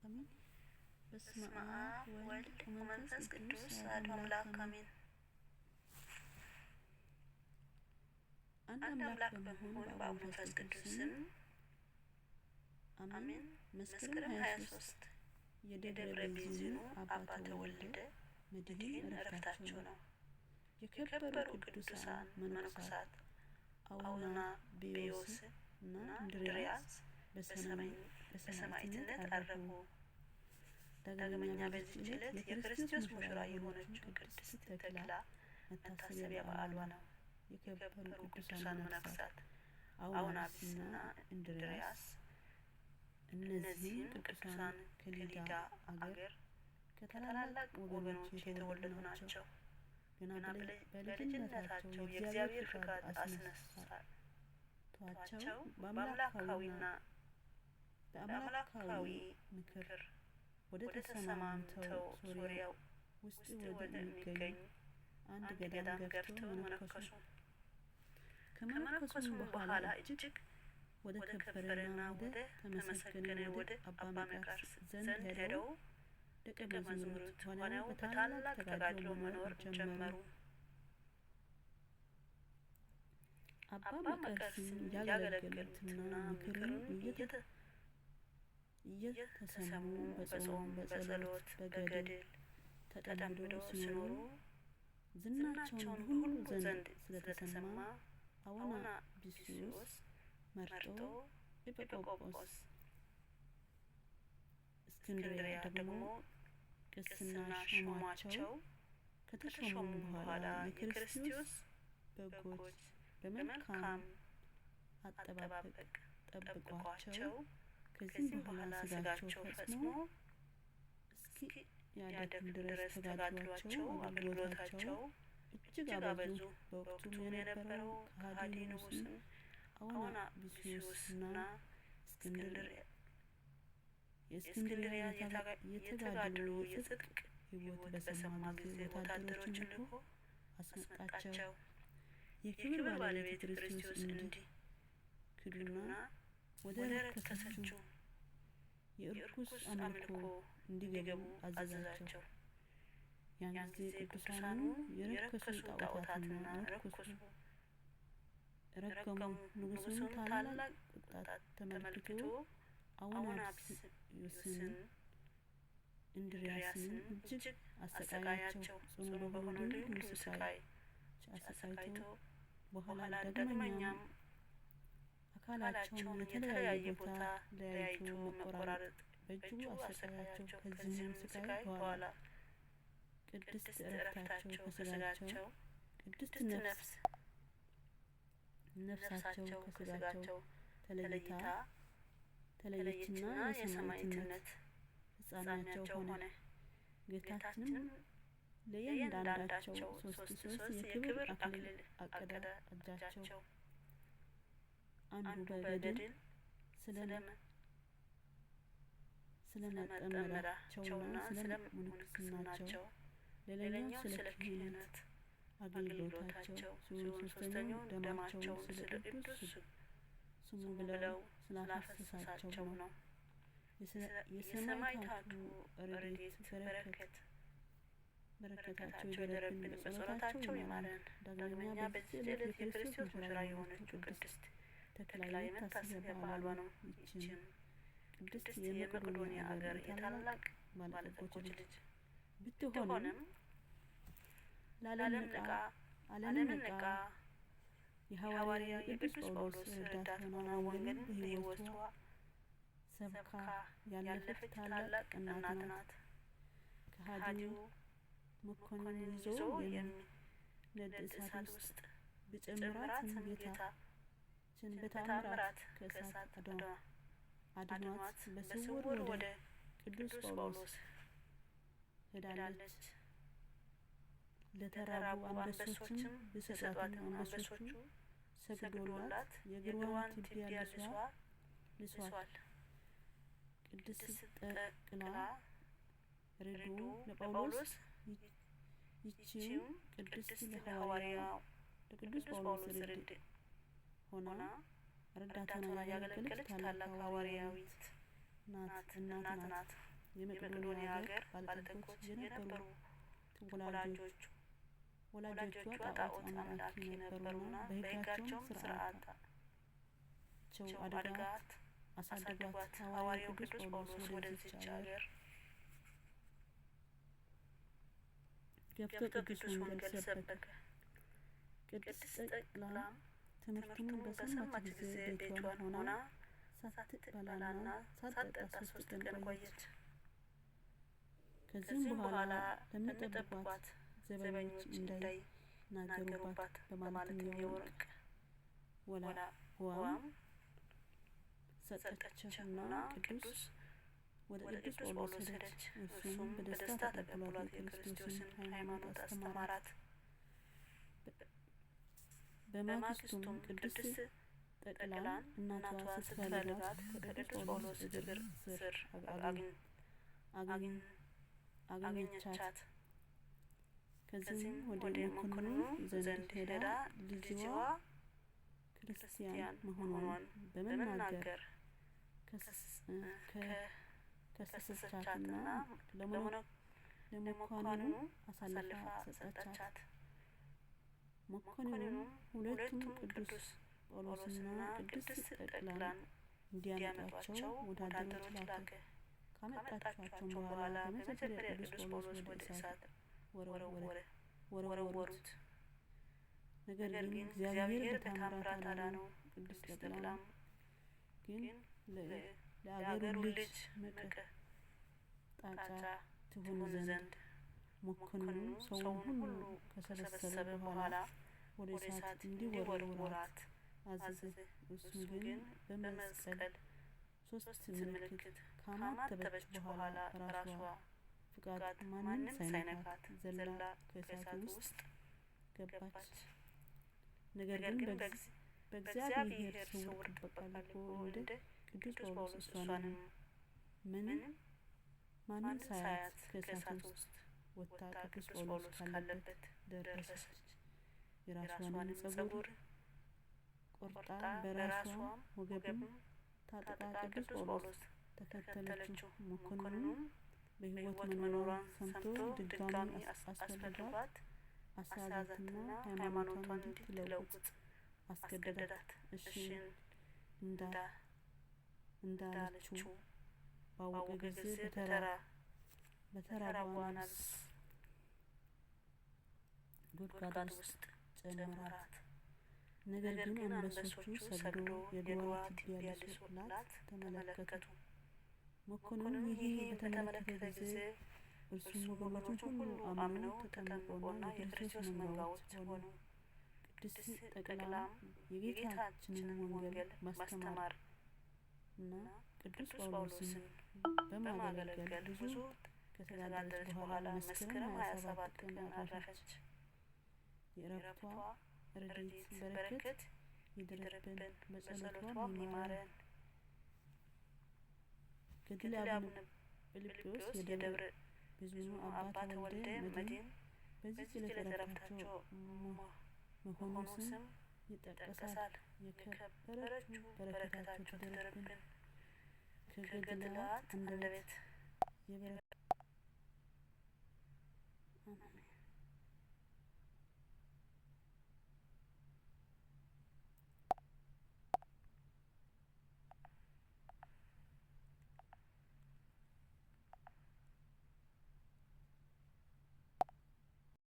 አሜን። በስመ አብ ወወልድ ወመንፈስ ቅዱስ አሐዱ አምላክ አሜን። አንድ አምላክ በመሆን በአብ መንፈስ ቅዱስ ስም አሜን። መስከረም 23 የደብረ ቢዝኑ አባ ተወልደ መድኅን ዕረፍታቸው ነው። የከበሩ ቅዱሳን መነኮሳት አውናብዮስ እና እንድርያስ በሰማዕትነት አረፉ። ዳግመኛ በዚህች ዕለት የክርስቶስ ሙሽራ የሆነችው ቅድስት ተክላ መታሰቢያ በዓሏ ነው። የከበሩ ቅዱሳን መነኮሳት አውናብዮስና እንድርያስ እነዚህም ቅዱሳን ከሊዳ አገር ከታላላቅ ወገኖች የተወለዱ ናቸው። ገና በልጅነታቸው የእግዚአብሔር ፍቃድ አስነሳቷቸው በአምላካዊ ምክር ወደ ተሰማምተው ሶርያ ውስጥ ወደሚገኝ አንድ ገዳም ገብተው መነኮሱ። ከመነኮሱም በኋላ እጅግ ወደ ከበረና ወደ ተመሰገነ ወደ አባ መቃርስ ዘንድ ሄደው ደቀ መዛሙርት ሆነው በታላቅ ተጋድሎ መኖር ጀመሩ። አባ መቃርስም እያገለገሉትና ምክሩን እየተሰሙ በጾም በጸሎት በገድል ተጠምደው ሲኖሩ ዝናቸውን ሁሉ ዘንድ ስለተሰማ አውናብዮስ መርጦ ኤጲስቆጶስ እስክንድርያ ደግሞ ቅስና ሾሟቸው። ከተሾሙም በኋላ የክርስቶስ በጎች በመልካም አጠባበቅ ጠብቋቸው። ከዚህ በኋላ ስጋቸው ፈጽሞ እስኪ ያደክም ድረስ ተጋድሏቸው አገልግሎታቸው እጅግ አበዙ። በወቅቱም የነበረው ከሃዲ ንጉሥ አውናብዮስና የእስክንድርያ የተጋድሎ የጽድቅ ሕይወት በሰማ ጊዜ ወታደሮችን ልኮ አስመጣቸው። የክብር ባለቤት ክርስቶስ እንዲክዱና ወደ ረከሰችው የርኩስ አምልኮ እንዲገቡ አዘዛቸው። ያን ጊዜ ቅዱሳኑ የረከሱ ጣዖታትና ረከሱ ረገሙ። ንጉሡም ታላቅ ቁጣት ተመልክቶ አውናብዮስን እንድርያስን እጅግ አሰቃያቸው። ጽኑ በሆነ ልዩ ስቃይ አሰቃይቶ በኋላ ዳግመኛም አካላቸውን የተለያየ ቦታ ለያይቶ መቆራረጥ በእጅጉ አሰቃያቸው። ከዚህም ስቃይ በኋላ ቅድስት ዕረፍታቸው ከስጋቸው ቅድስት ነፍሳቸው ከስጋቸው ተለየችና የሰማዕትነት ፍጻሜያቸው ሆነ። ጌታችንም ለእያንዳንዳቸው ሶስት የክብር አክሊል አቀዳጃቸው። አንዱ በገድል ስለመጠመዳቸውና ስለ ምንኩስናቸው፣ ሌላኛው ስለ ክህነት አገልግሎታቸው ሲሆን ሶስተኛው ደማቸውን ስለ ቅዱስ ስሙ ብለው ስላፈሰሳቸው ነው። የሰማዕታቱ ረድኤት በረከታቸው ይደረብን፣ በጸሎታቸው ይማረን። ዳግመኛ በዚህ ዕለት የክርስቶስ ሙሽራ የሆነችው ቅድስት ተክላ የመታሰቢያ በዓሏ ነው። ይህችም ቅድስት የመቄዶንያ አገር የታላላቅ ባለጠጎች ልጅ ብትሆንም ዓለምን ንቃ የሐዋርያ የቅዱስ ጳውሎስ ረዳት ሆና ወንጌልን በሕይወቷ ሰብካ ያለፈች ታላቅ እናት ናት። ከሃዲው መኮንን ይዞ የሚነድ እሳት ውስጥ ቢጨምራትም ጌታችን በተአምራት ከእሳት አድኗት በስውር ወደ ቅዱስ ጳውሎስ ሄዳለች። ለተራቡ አንበሶችም ቢሰጧትም አንበሶቹ ሰግዶላት የእግሯን ትቢያ ልሷል። ቅድስት ተክላ ረድኡ ለጳውሎስ ይህችም ቅድስት ለቅዱስ ጳውሎስ ረድእ ሆና ረዳት ሆና ያገለገለች ታላቅ ሐዋርያዊት እናት ናት። የመቄዶንያ ሀገር ባለጠጎች የነበሩ ወላጆቿ ጣዖት አምላኪ ነበሩና በሕጋቸውም ሥርዓታቸው አድርገዋት አሳደጓት። ሐዋርያው ቅዱስ ጳውሎስ ወደዚች ሀገር ገብቶ ቅዱስ ወንጌል ሰበከ። ቅድስት ጠቅላም ትምህርቱን በሰማች ጊዜ ቤቷን ሆና ሳትበላና ሳትጠጣ 3 ቀን ቆየች። ከዚህም በኋላ ለሚጠብቋት ዘበኞች እንዳይናገሩባት በማለትም የወርቅ ወላዋም ሰጠቻቸውና ወደ ቅዱስ ጳውሎስ ሄደች። እርሱም በደስታ ተቀብሏት የክርስቶስን ሃይማኖት አስተማራት። በማግስቱም ቅድስት ጠቅላን እናቷ ስትፈልጋት ከቅዱስ ጳውሎስ እግር ስር አገኘቻት። ከዚህም ወደ መኮንኑ ዘንድ ሄዳ ልጅዋ ክርስቲያን መሆኗን በመናገር ከሰሰቻትና ለመኳንኑ አሳልፋ ሰጠቻት። መኮንኑም ሁለቱም ቅዱስ ጳውሎስና ቅድስት ጠቅላን እንዲያመጧቸው ወታደሮች ላከ። ካመጣቿቸውም በኋላ በመጀመሪያ ቅዱስ ጳውሎስ ወደ እሳት ወረወሩት። ነገር ግን እግዚአብሔር በታምራት አዳነው። ቅድስት ጠቅላም ግን ለአገሩ ልጅ መቀጣጫ ትሆን ዘንድ መኮንኑ ሰውን ሁሉ ከሰበሰበ በኋላ ወደ እሳት እንዲወረውራት አዘዘ። እሱም ግን በመስቀል 3 ምልክት ካማተበች በኋላ ራሷ ፍቃድ ማንም ሳይነካት ዘላ ከእሳቱ ውስጥ ገባች። ነገር ግን በእግዚአብሔር ስውር ጥበቃ ልኮ እንደ ቅዱስ ጳውሎስ እሷንም ማንም ሳያት ከእሳቱ ውስጥ ወጥታ ቅዱስ ጳውሎስ ካለበት ደረሰች። የራሷንም ጸጉር ቆርጣ በራሷም ወገብም ታጥቃ ቅዱስ ጳውሎስ ተከተለችው። መኮንኑም በሕይወት መኖሯን ሰምቶ ድጋሚ አስፈልጓት አሳዛትና ሃይማኖቷን እንድትለውጥ አስገደዳት። እሺ እንዳለችው ባወቀ ጊዜ በተራሯ ነፍስ ጉድጓድ ውስጥ ጨመራት። ነገር ግን አንበሶቹ ሰግዶ የእግሯ ትቢያ ሊሶላት ተመለከቱ። መኮንኑ ይህ በተመለከተ ጊዜ እርሱም ወገኖቹ ሁሉ አምነው ተጠምቀውና የክርስቶስ መንጋዎች ሆኑ። ቅድስት ጠቅላም የጌታችንን ወንጌል ማስተማር እና ቅዱስ ጳውሎስን በማገልገል ብዙ ከተጋደለች በኋላ መስከረም 27 ቀን አረፈች። የዕረፍቷ ረድኤት በረከት ይደርብን፣ በጸሎቷም ይማረን። ገድለ አቡነ ፊልጶስ የደብረ ብዙ አባ ወልደ መድኅን በዚህ ዕለት ዕረፍታቸው መሆኑ ስም ይጠቀሳል። የከበረችው በረከታቸው ትደርብን። ከገድላት አንደበት